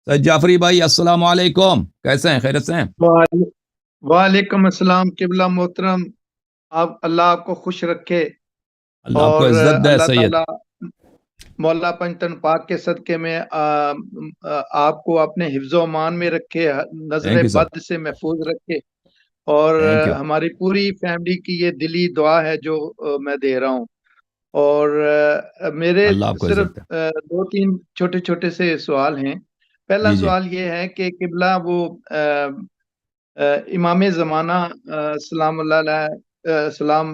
سید جعفری بھائی السلام علیکم، کیسے ہیں؟ خیریت سے ہیں؟ وعلی- وعلیکم السلام قبلہ محترم، آپ اللہ آپ کو خوش رکھے اللہ آپ کو اور عزت دے اللہ سید۔ تعالی مولا پنجتن پاک کے صدقے میں آپ کو اپنے حفظ و امان میں رکھے، نظر تھینک یو سر، بد سے محفوظ رکھے، اور تھینک یو۔ ہماری پوری فیملی کی یہ دلی دعا ہے جو میں دے رہا ہوں۔ اور میرے اللہ آپ کو صرف عزت دے۔ دو تین چھوٹے چھوٹے سے سوال ہیں۔ پہلا جی جی سوال یہ ہے کہ قبلہ وہ امام زمانہ سلام اللہ علیہ سلام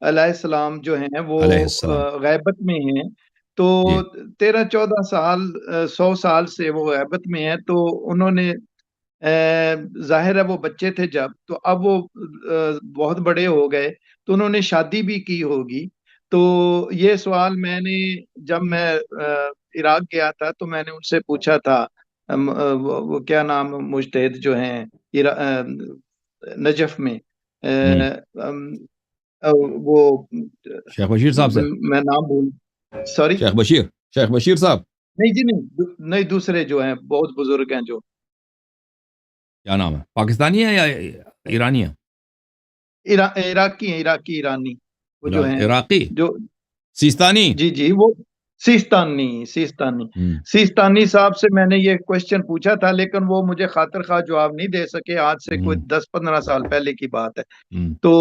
علیہ السلام جو ہیں وہ علیہ السلام۔ غیبت میں ہیں، تو جی 13-14 سال 100 سال سے وہ غیبت میں ہیں، تو انہوں نے ظاہر ہے وہ بچے تھے جب، تو اب وہ بہت بڑے ہو گئے، تو انہوں نے شادی بھی کی ہوگی۔ تو یہ سوال میں نے جب میں عراق گیا تھا تو میں نے ان سے پوچھا تھا، وہ کیا نام مجتہد جو ہیں نجف میں، ہوں ام، وہ شیخ بشیر صاحب سے، میں نام بھول، سوری، شیخ بشیر، شیخ بشیر صاحب نہیں جی نہیں، نہیں دوسرے جو ہیں بہت بزرگ ہیں جو کیا نام ہے؟ پاکستانی ہے یا ایرانی ہے؟ عراقی ہیں، عراقی ایرانی، وہ جو ہیں عراقی، جو، سیستانی۔ جی جی وہ سیستانی ہوں سیستانی صاحب سے میں نے یہ کوشچن پوچھا تھا، لیکن وہ مجھے خاطر خواہ جواب نہیں دے سکے، آج سے کوئی ہوں 10-15 سال پہلے کی بات ہے۔ ہوں تو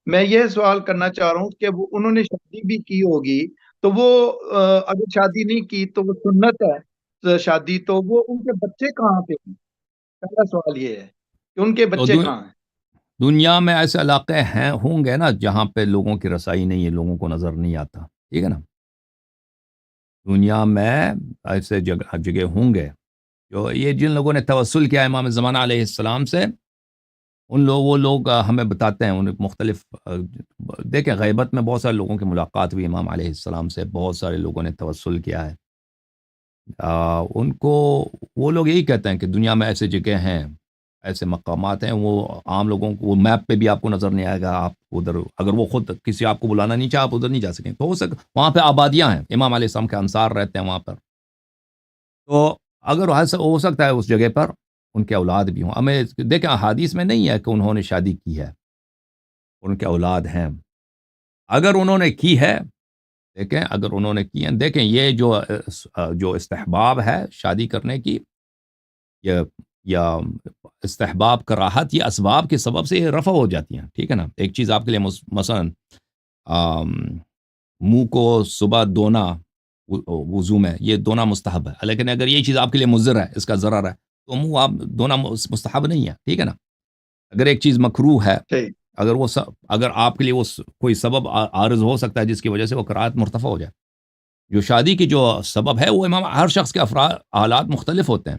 میں یہ سوال کرنا چاہ رہا ہوں کہ وہ انہوں نے شادی بھی کی ہوگی، تو وہ اگر شادی نہیں کی تو وہ سنت ہے شادی، تو وہ ان کے بچے کہاں پہ ہیں؟ پہلا سوال یہ ہے کہ ان کے تو بچے کہاں ہیں؟ دنیا میں ایسے علاقے ہیں ہوں گے نا جہاں پہ لوگوں کی رسائی نہیں ہے، لوگوں کو نظر نہیں آتا، ٹھیک ہے نا؟ دنیا میں ایسے جگہ جگہ ہوں گے جو یہ جن لوگوں نے توسل کیا امام زمانہ علیہ السلام سے، وہ لوگ ہمیں بتاتے ہیں، ان مختلف دیکھیں غیبت میں بہت سارے لوگوں کی ملاقات ہوئی امام علیہ السلام سے، بہت سارے لوگوں نے توسل کیا ہے۔ ان کو وہ لوگ یہی کہتے ہیں کہ دنیا میں ایسے جگہ ہیں، ایسے مقامات ہیں، وہ عام لوگوں کو وہ میپ پہ بھی آپ کو نظر نہیں آئے گا، آپ ادھر اگر وہ خود کسی آپ کو بلانا نہیں چاہے آپ ادھر نہیں جا سکیں، تو وہاں پہ آبادیاں ہیں، امام علیہ السلام کے انصار رہتے ہیں وہاں پر، تو اگر ہو سکتا ہے اس جگہ پر ان کے اولاد بھی ہوں۔ ہمیں دیکھیں احادیث میں نہیں ہے کہ انہوں نے شادی کی ہے، ان کے اولاد ہیں، اگر انہوں نے کی ہے، دیکھیں اگر انہوں نے کی ہے، دیکھیں یہ جو استحباب ہے شادی کرنے کی، یا یا استحباب کراہت، یہ اسباب کے سبب سے یہ رفع ہو جاتی ہیں، ٹھیک ہے نا؟ ایک چیز آپ کے لیے مثلا منہ کو صبح دھونا وضو میں، یہ دھونا مستحب ہے، لیکن اگر یہ چیز آپ کے لیے مضر ہے، اس کا ضرر ہے، تو منہ آپ دھونا مستحب نہیں ہے، ٹھیک ہے نا؟ اگر ایک چیز مکروہ ہے، ٹھیک، اگر آپ کے لیے وہ کوئی سبب عارض ہو سکتا ہے جس کی وجہ سے وہ کراہت مرتفع ہو جائے، جو شادی کی جو سبب ہے وہ امام ہر شخص کے حالات مختلف ہوتے ہیں۔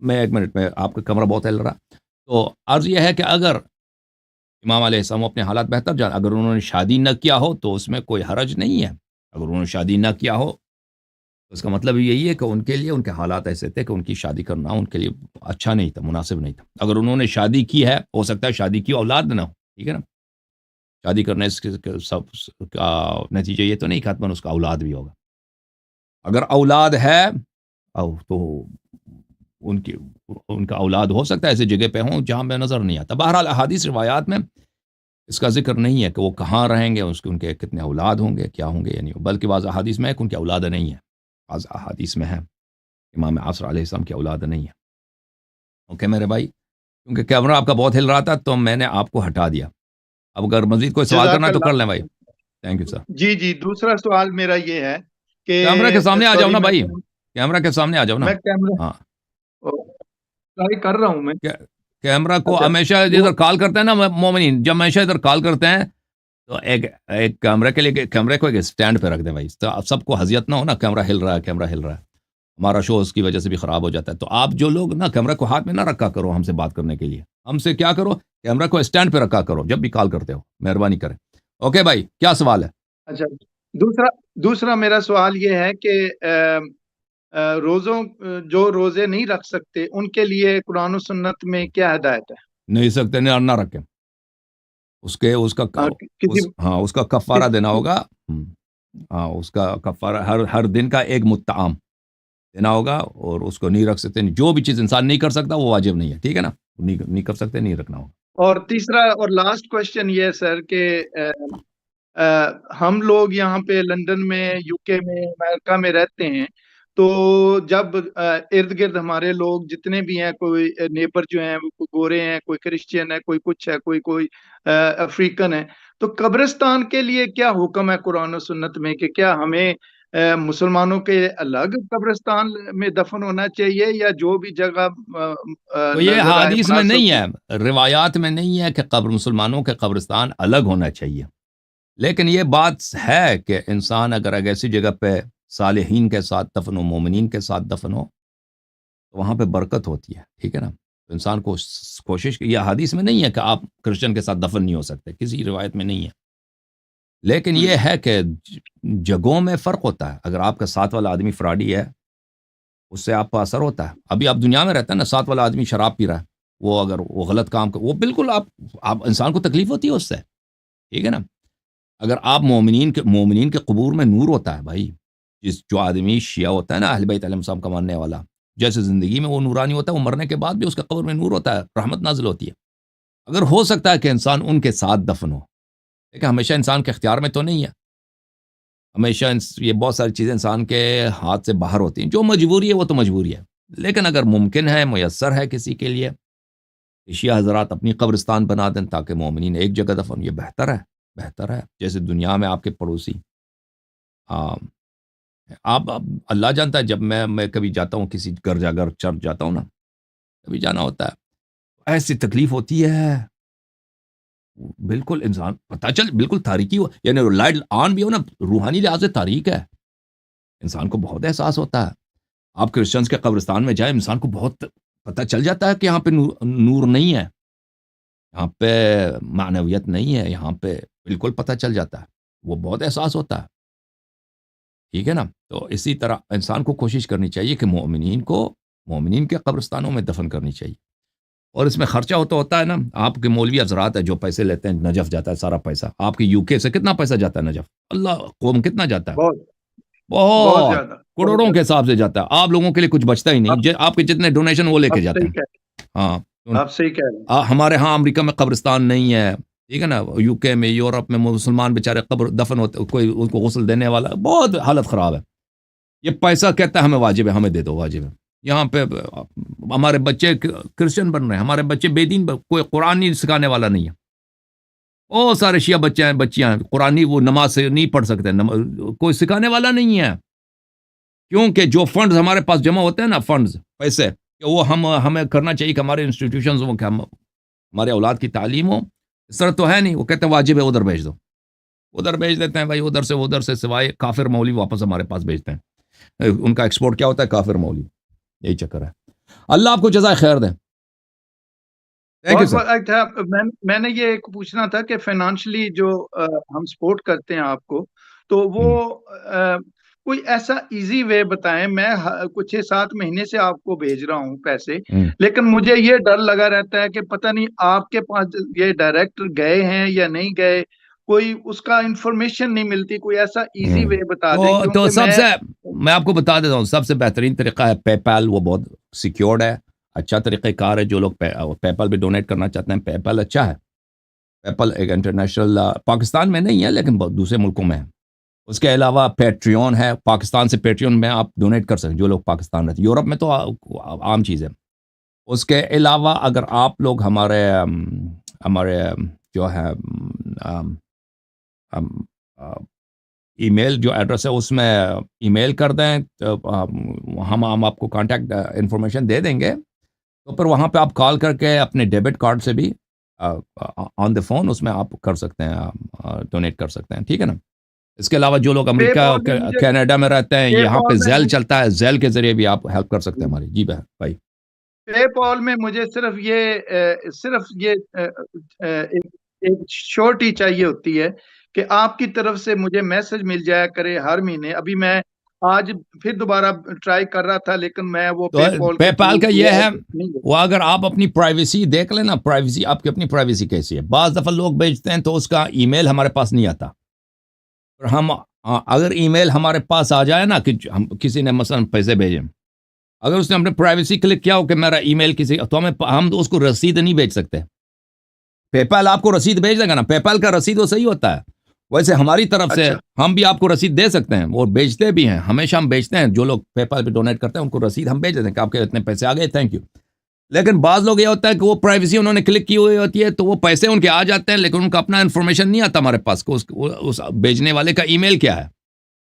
میں ایک منٹ میں، آپ کا کمرہ بہت ہل رہا ہے، تو عرض یہ ہے کہ اگر امام علیہ السلام اپنے حالات بہتر جان، اگر انہوں نے شادی نہ کیا ہو تو اس میں کوئی حرج نہیں ہے، اگر انہوں نے شادی نہ کیا ہو تو اس کا مطلب یہی ہے کہ ان کے لیے ان کے حالات ایسے تھے کہ ان کی شادی کرنا ان کے لیے اچھا نہیں تھا، مناسب نہیں تھا۔ اگر انہوں نے شادی کی ہے، ہو سکتا ہے شادی کی اولاد نہ ہو، ٹھیک ہے نا؟ شادی کرنے سب کا نتیجہ یہ تو نہیں کہ حتماً اس کا اولاد بھی ہوگا، اگر اولاد ہے تو ان کا اولاد ہو سکتا ہے ایسی جگہ پہ ہوں جہاں پہ نظر نہیں آتا۔ بہرحال احادیث روایات میں اس کا ذکر نہیں ہے کہ وہ کہاں رہیں گے، ان کے کتنے اولاد ہوں گے، کیا ہوں گے، یعنی بلکہ بعض احادیث میں ہے کہ ان کے اولاد نہیں ہے، بعض احادیث میں ہے امام عصر علیہ السلام کی اولاد نہیں ہے۔ اوکے میرے بھائی، کیونکہ کیمرہ آپ کا بہت ہل رہا تھا تو میں نے آپ کو ہٹا دیا، اب اگر مزید کوئی سوال کرنا جزاک ہے تو کر اللہ۔ لیں بھائی۔ Thank you sir. جی جی، دوسرا سوال میرا یہ ہے کہ کیمرہ کے سامنے آ جاؤ سوری نا بھائی، کیمرہ کے سامنے آ جاؤ نا۔ میں کیمرہ ہاں، ٹرائی کر رہا ہوں میں۔ کیمرہ کو اچھا، ہمیشہ وہ ادھر کال کرتے ہیں نا مومنین، جب ہمیشہ ادھر کال کرتے ہیں تو ایک کیمرے کے لیے کیمرے کو ایک اسٹینڈ پہ رکھ دیں بھائی، تو اب سب کو حضیت نہ ہو نا، کیمرہ ہل رہا ہے، کیمرہ ہل رہا ہے، ہمارا شو اس کی وجہ سے بھی خراب ہو جاتا ہے، تو آپ جو لوگ نا کیمرہ کو ہاتھ میں نہ رکھا کرو ہم سے بات کرنے کے لیے، ہم سے کیا کرو، کیمرہ کو اسٹینڈ پہ رکھا کرو جب بھی کال کرتے ہو، مہربانی کریں۔ اوکے بھائی، کیا سوال ہے؟ اچھا، دوسرا میرا سوال یہ ہے کہ روزوں جو روزے نہیں رکھ سکتے ان کے لیے قرآن و سنت میں کیا ہدایت ہے؟ نہیں سکتے، نہیں نہ رکھیں، کسی اس کا کفارہ دینا ہوگا۔ ہاں، اس کا کفارہ ہر دن کا ایک مطعم، دینا ہوگا، اور اس کو نہیں رکھ سکتے. جو بھی چیز انسان نہیں کر سکتا وہ واجب نہیں ہے، ٹھیک ہے نا، نہیں کر سکتے، نہیں رکھنا ہوگا. اور تیسرا اور لاسٹ کوشچن یہ ہے سر کہ ہم لوگ یہاں پہ لندن میں، یو کے میں، امریکہ میں رہتے ہیں، تو جب ارد گرد ہمارے لوگ جتنے بھی ہیں، کوئی نیبر جو ہیں وہ کوئی گورے ہیں، کوئی کرسچین ہے، کوئی کچھ ہے، کوئی افریقن ہے، تو قبرستان کے لیے کیا حکم ہے قرآن و سنت میں کہ کیا ہمیں مسلمانوں کے الگ قبرستان میں دفن ہونا چاہیے، یا جو بھی جگہ تو یہ نظر آئے حدیث میں مناسب نہیں ہو؟ ہے، روایات میں نہیں ہے کہ مسلمانوں کے قبرستان الگ ہونا چاہیے، لیکن یہ بات ہے کہ انسان اگر ایسی جگہ پہ صالحین کے ساتھ دفن ہو، مومنین کے ساتھ دفن ہو، تو وہاں پہ برکت ہوتی ہے، ٹھیک ہے نا. تو انسان کو کوشش، یہ حدیث میں نہیں ہے کہ آپ کرسچن کے ساتھ دفن نہیں ہو سکتے، کسی روایت میں نہیں ہے، لیکن یہ ہے کہ جگہوں میں فرق ہوتا ہے. اگر آپ کا ساتھ والا آدمی فراڈی ہے، اس سے آپ کا اثر ہوتا ہے. ابھی آپ دنیا میں رہتا ہے نا، ساتھ والا آدمی شراب پی رہا ہے، وہ اگر وہ غلط کام وہ بالکل آپ انسان کو تکلیف ہوتی ہے اس سے، ٹھیک ہے نا. اگر آپ مومنین کے قبور میں نور ہوتا ہے بھائی. جو آدمی شیعہ ہوتا ہے نا، اہل بیت علیہ السلام کا ماننے والا، جیسے زندگی میں وہ نورانی ہوتا ہے، وہ مرنے کے بعد بھی اس کے قبر میں نور ہوتا ہے، رحمت نازل ہوتی ہے. اگر ہو سکتا ہے کہ انسان ان کے ساتھ دفن ہو، لیکن ہمیشہ انسان کے اختیار میں تو نہیں ہے. ہمیشہ یہ بہت ساری چیزیں انسان کے ہاتھ سے باہر ہوتی ہیں. جو مجبوری ہے وہ تو مجبوری ہے، لیکن اگر ممکن ہے، میسر ہے کسی کے لیے، شیعہ حضرات اپنی قبرستان بنا دیں تاکہ مومنین ایک جگہ دفن، یہ بہتر ہے، بہتر ہے. جیسے دنیا میں آپ کے پڑوسی، آپ اللہ جانتا ہے، جب میں کبھی جاتا ہوں کسی گرجا گھر چرچ جاتا ہوں نا، کبھی جانا ہوتا ہے، ایسی تکلیف ہوتی ہے، بالکل انسان پتہ چل، بالکل تاریکی ہو، یعنی لائٹ آن بھی ہو نا، روحانی لحاظ سے تاریک ہے، انسان کو بہت احساس ہوتا ہے. آپ کرسچنس کے قبرستان میں جائیں، انسان کو بہت پتہ چل جاتا ہے کہ یہاں پہ نور نہیں ہے، یہاں پہ معنویت نہیں ہے، یہاں پہ بالکل پتہ چل جاتا ہے، وہ بہت احساس ہوتا ہے، ٹھیک ہے نا. تو اسی طرح انسان کو کوشش کرنی چاہیے کہ مومنین کے قبرستانوں میں دفن کرنی چاہیے. اور اس میں خرچہ ہوتا ہے نا. آپ کے مولوی حضرات ہے جو پیسے لیتے ہیں، نجف جاتا ہے سارا پیسہ. آپ کے یو کے سے کتنا پیسہ جاتا ہے نجف؟ اللہ قوم کتنا جاتا ہے؟ بہت بہت بہت زیادہ، بہت کروڑوں کے زیادہ. حساب سے جاتا ہے. آپ لوگوں کے لیے کچھ بچتا ہی آپ نہیں، آپ کے جتنے ڈونیشن وہ لے کے آپ جاتے صحیح ہیں. کہہ ہاں، آپ صحیح کہہ رہے ہیں. ہمارے ہاں امریکہ میں قبرستان نہیں ہے، ٹھیک ہے نا. یو کے میں، یورپ میں مسلمان بیچارے قبر دفن ہوتے، کوئی ان کو غسل دینے والا، بہت حالت خراب ہے. یہ پیسہ کہتا ہے ہمیں واجب ہے، ہمیں دے دو، واجب ہے. یہاں پہ ہمارے بچے کرسچن بن رہے ہیں، ہمارے بچے بے دین، کوئی قرآن نہیں سکھانے والا نہیں ہے. بہت سارے شیعہ بچے ہیں، بچیاں ہیں، قرآن وہ نماز سے نہیں پڑھ سکتے، کوئی سکھانے والا نہیں ہے. کیونکہ جو فنڈز ہمارے پاس جمع ہوتے ہیں نا، فنڈز، پیسے، کہ وہ ہمیں کرنا چاہیے کہ ہمارے انسٹیٹیوشنز ہوں، کہ ہمارے اولاد کی تعلیم ہو. اس طرح تو ہے نہیں. وہ کہتے ہیں واجب ہے، ادھر بھیج دو، ادھر بھیج دیتے ہیں بھائی، ادھر سے سوائے کافر مولوی واپس ہمارے پاس بھیجتے ہیں. ان کا ایکسپورٹ کیا ہوتا ہے؟ کافر مولوی. یہی چکر ہے. اللہ آپ کو جزائے خیر دے. تھینک یو بہت سر. بہت اچھا. میں نے یہ ایک پوچھنا تھا کہ فائنانشلی جو ہم سپورٹ کرتے ہیں آپ کو، تو وہ کوئی ایسا ایزی وے بتائیں. میں کچھ 6-7 مہینے سے آپ کو بھیج رہا ہوں پیسے، لیکن مجھے یہ ڈر لگا رہتا ہے کہ پتہ نہیں آپ کے پاس یہ ڈائریکٹ گئے ہیں یا نہیں گئے، کوئی اس کا انفارمیشن نہیں ملتی. کوئی ایسا ایزی وے بتا دیں، تو کیونکہ سب سے میں آپ کو بتا دیتا ہوں، سب سے بہترین طریقہ ہے پے پال. وہ بہت سیکیورڈ ہے، اچھا طریقہ کار ہے. جو لوگ پے پال بھی ڈونیٹ کرنا چاہتے ہیں، پے پال اچھا ہے. پے پال ایک انٹرنیشنل، پاکستان میں نہیں ہے لیکن بہت دوسرے ملکوں میں ہے. اس کے علاوہ پیٹریون ہے، پاکستان سے پیٹریون میں آپ ڈونیٹ کر سکتے ہیں جو لوگ پاکستان رہتے ہیں. یورپ میں تو عام چیز ہے. اس کے علاوہ اگر آپ لوگ ہمارے جو ہے ای میل جو ایڈریس ہے اس میں ای میل کر دیں، ہم آپ کو کانٹیکٹ انفارمیشن دے دیں گے. تو پھر وہاں پہ آپ کال کر کے اپنے ڈیبٹ کارڈ سے بھی آن دا فون اس میں آپ کر سکتے ہیں، ڈونیٹ کر سکتے ہیں، ٹھیک ہے نا. اس کے علاوہ جو لوگ پے امریکہ پال میں مجھے کینیڈا میں رہتے ہیں، پے یہاں پال پہ میں زیل چلتا ہے، زیل کے ذریعے بھی آپ ہیلپ کر سکتے ہیں ہماری. جی بھائی. پے پال میں مجھے صرف یہ ایک شورٹی چاہیے ہوتی ہے کہ آپ کی طرف سے مجھے میسج مل جایا کرے ہر مہینے. ابھی میں آج پھر دوبارہ ٹرائی کر رہا تھا، لیکن میں وہ تو پے پال پے کے پال تھرو کا یہ ہے، نہیں گیا. وہ اگر آپ اپنی پرائیویسی دیکھ لیں نا، پرائیویسی آپ کی اپنی پرائیویسی کیسی ہے. بعض دفعہ لوگ بھیجتے ہیں تو اس کا ای میل ہمارے پاس نہیں آتا. اور ہم اگر ای میل ہمارے پاس آ جائے نا کہ ہم کسی نے مثلا پیسے بھیجے، اگر اس نے اپنے پرائیویسی کلک کیا ہو کہ میرا ای میل کسی تو ہم اس کو رسید نہیں بھیج سکتے. پے پال آپ کو رسید بھیج دے گا نا, پے پال کا رسید وہ صحیح ہوتا ہے. ویسے ہماری طرف سے ہم بھی آپ کو رسید دے سکتے ہیں, اور بیچتے بھی ہیں, ہمیشہ ہم بیچتے ہیں. جو لوگ پے پال پہ ڈونیٹ کرتے ہیں ان کو رسید ہم بھیج دیتے ہیں کہ آپ کے اتنے پیسے آ گئے, تھینک یو. لیکن بعض لوگ یہ ہوتا ہے کہ وہ پرائیویسی انہوں نے کلک کی ہوئی ہوتی ہے, تو وہ پیسے ان کے آ جاتے ہیں, لیکن ان کا اپنا انفارمیشن نہیں آتا ہمارے پاس کہ اس بیچنے والے کا ای میل کیا ہے,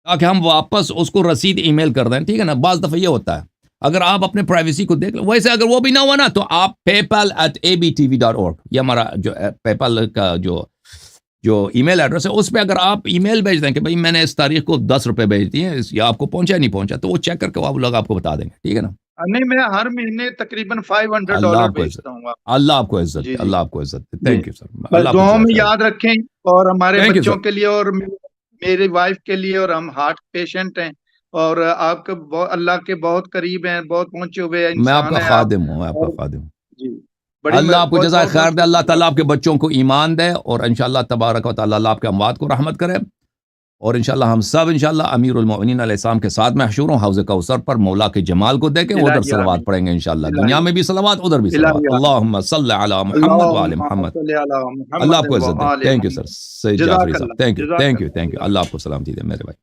تاکہ ہم واپس اس کو رسید ای میل کر دیں. ٹھیک ہے نا, بعض دفعہ یہ ہوتا ہے. اگر آپ اپنے پرائیویسی کو دیکھ لو, ویسے اگر وہ بھی نہ ہوا نا تو آپ paypal@abtv.org, یہ ہمارا جو پے پال کا جو ای میل ایڈریس ہے, اس پہ اگر آپ ای میل بھیج دیں کہ بھائی میں نے اس تاریخ کو 10 روپے بھیج دیے ہیں, یا آپ کو پہنچا نہیں پہنچا, تو وہ چیک کر کے وہ لوگ آپ کو بتا دیں گے. ٹھیک ہے نا, نہیں میں ہر مہینے تقریباً $500 اللہ آپ کو بھیجتا ہوں. اللہ آپ کو عزت, جی اللہ آپ کو عزت. جی تھینک یو سر, بس اللہ آپ دعاؤں میں کو یاد رکھیں, اور ہمارے تھینک یو بچوں سر. کے لیے اور میری وائف کے لیے, اور ہم ہارٹ پیشنٹ ہیں, اور آپ کے اللہ کے بہت قریب ہیں, بہت پہنچے ہوئے میں آپ انسان کا ہیں آپ. خادم ہوں, میں آپ کا اور خادم ہوں. جی بڑی اللہ آپ کو بہت جزائے بہت خیر بہت دے, اللہ شکریہ. تعالیٰ آپ کے بچوں کو ایمان دے, اور انشاءاللہ تبارک و تعالیٰ اللہ آپ کے اموات کو رحمت کرے, اور انشاءاللہ ہم سب انشاءاللہ امیر المؤمنین علیہ السلام کے ساتھ محشور ہوں حوض کوثر پر مولا کے جمال کو دیکھیں, ادھر الہی صلوات آمین, پڑھیں گے انشاءاللہ, دنیا الہی میں بھی صلوات, ادھر بھی صلوات. الہی آمین. اللہم صلی علی محمد وعلی اللہم محمد. صلی علی اللہ محمد آپ کو عزت دے. وآل تھینک یو سر, محمد. سید جعفری جزاک صاحب, اللہ, تھینک یو, جزاک thank you, Allah, thank you. جزاک اللہ آپ کو سلام دیجیے میرے بھائی.